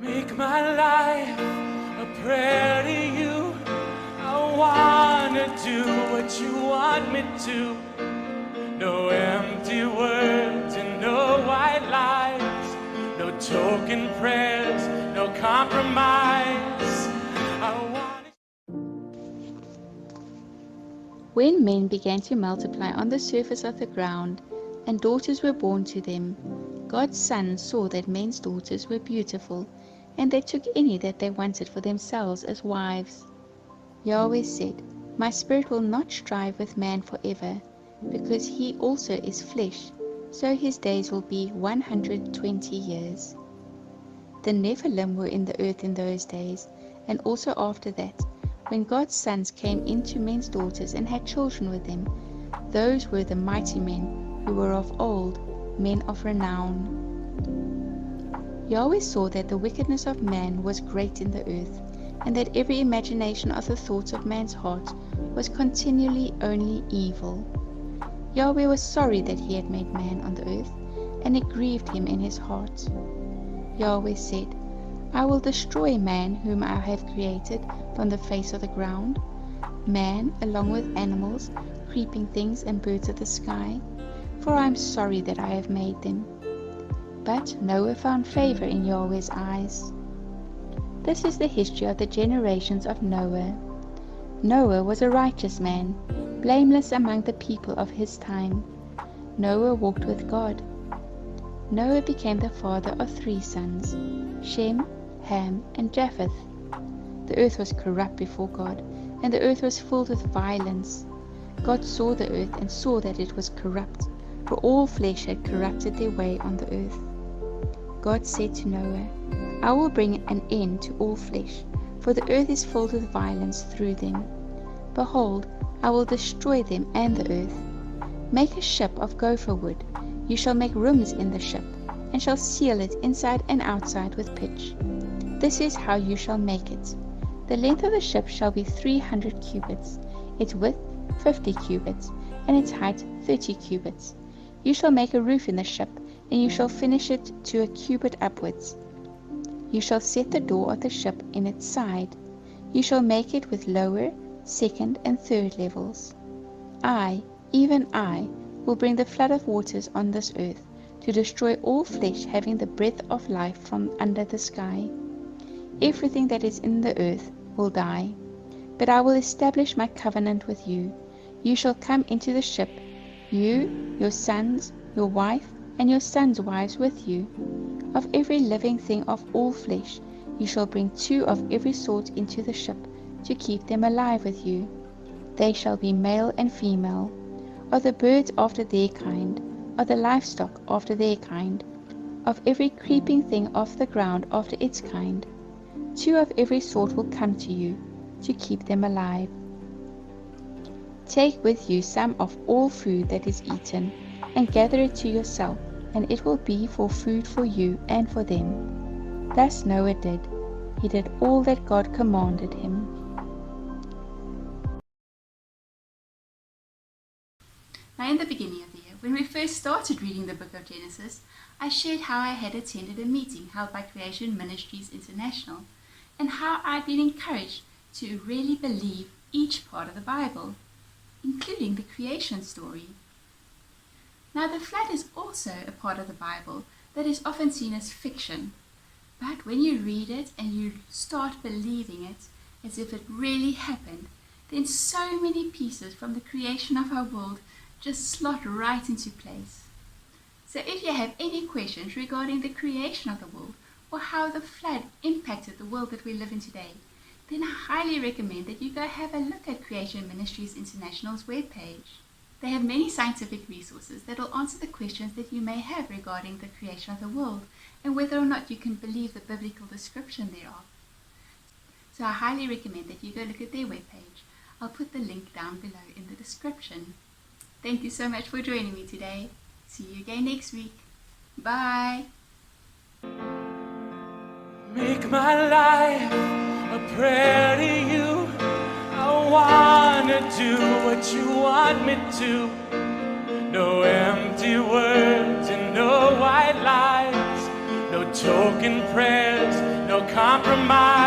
Make my life a prayer to you. I wanna do what you want me to. No empty words and no white lies. No token prayers, no compromise. When men began to multiply on the surface of the ground, and daughters were born to them, God's sons saw that men's daughters were beautiful, and they took any that they wanted for themselves as wives. Yahweh said, My spirit will not strive with man forever, because he also is flesh, so his days will be 120 years. The Nephilim were in the earth in those days, and also after that, when God's sons came into men's daughters and had children with them. Those were the mighty men who were of old, men of renown. Yahweh saw that the wickedness of man was great in the earth, and that every imagination of the thoughts of man's heart was continually only evil. Yahweh was sorry that he had made man on the earth, and it grieved him in his heart. Yahweh said, I will destroy man whom I have created from the face of the ground, man along with animals, creeping things and birds of the sky, for I am sorry that I have made them. But Noah found favor in Yahweh's eyes. This is the history of the generations of Noah. Noah was a righteous man, blameless among the people of his time. Noah walked with God. Noah became the father of 3 sons, Shem, Ham, and Japheth. The earth was corrupt before God, and the earth was filled with violence. God saw the earth and saw that it was corrupt, for all flesh had corrupted their way on the earth. God said to Noah, I will bring an end to all flesh, for the earth is filled with violence through them. Behold, I will destroy them and the earth. Make a ship of gopher wood. You shall make rooms in the ship, and shall seal it inside and outside with pitch. This is how you shall make it. The length of the ship shall be 300 cubits, its width 50 cubits, and its height 30 cubits. You shall make a roof in the ship, and you shall finish it to a cubit upwards. You shall set the door of the ship in its side. You shall make it with lower, second, and third levels. I, even I, will bring the flood of waters on this earth, to destroy all flesh having the breath of life from under the sky. Everything that is in the earth will die. But I will establish my covenant with you. You shall come into the ship, you, your sons, your wife, and your sons' wives with you. Of every living thing of all flesh, you shall bring 2 of every sort into the ship, to keep them alive with you. They shall be male and female. Of the birds after their kind, of the livestock after their kind, of every creeping thing off the ground after its kind. 2 of every sort will come to you, to keep them alive. Take with you some of all food that is eaten, and gather it to yourself, and it will be for food for you and for them. Thus Noah did. He did all that God commanded him. Now, in the beginning of the year, when we first started reading the book of Genesis, I shared how I had attended a meeting held by Creation Ministries International, and how I'd been encouraged to really believe each part of the Bible, including the creation story. Now, the flood is also a part of the Bible that is often seen as fiction, but when you read it and you start believing it as if it really happened, then so many pieces from the creation of our world just slot right into place. So if you have any questions regarding the creation of the world or how the flood impacted the world that we live in today, then I highly recommend that you go have a look at Creation Ministries International's webpage. They have many scientific resources that will answer the questions that you may have regarding the creation of the world and whether or not you can believe the biblical description thereof. So I highly recommend that you go look at their webpage. I'll put the link down below in the description. Thank you so much for joining me today. See you again next week. Bye. Make my life a prayer to you. I wanna do what you want me to. No empty words and no white lies. No token prayers, no compromise.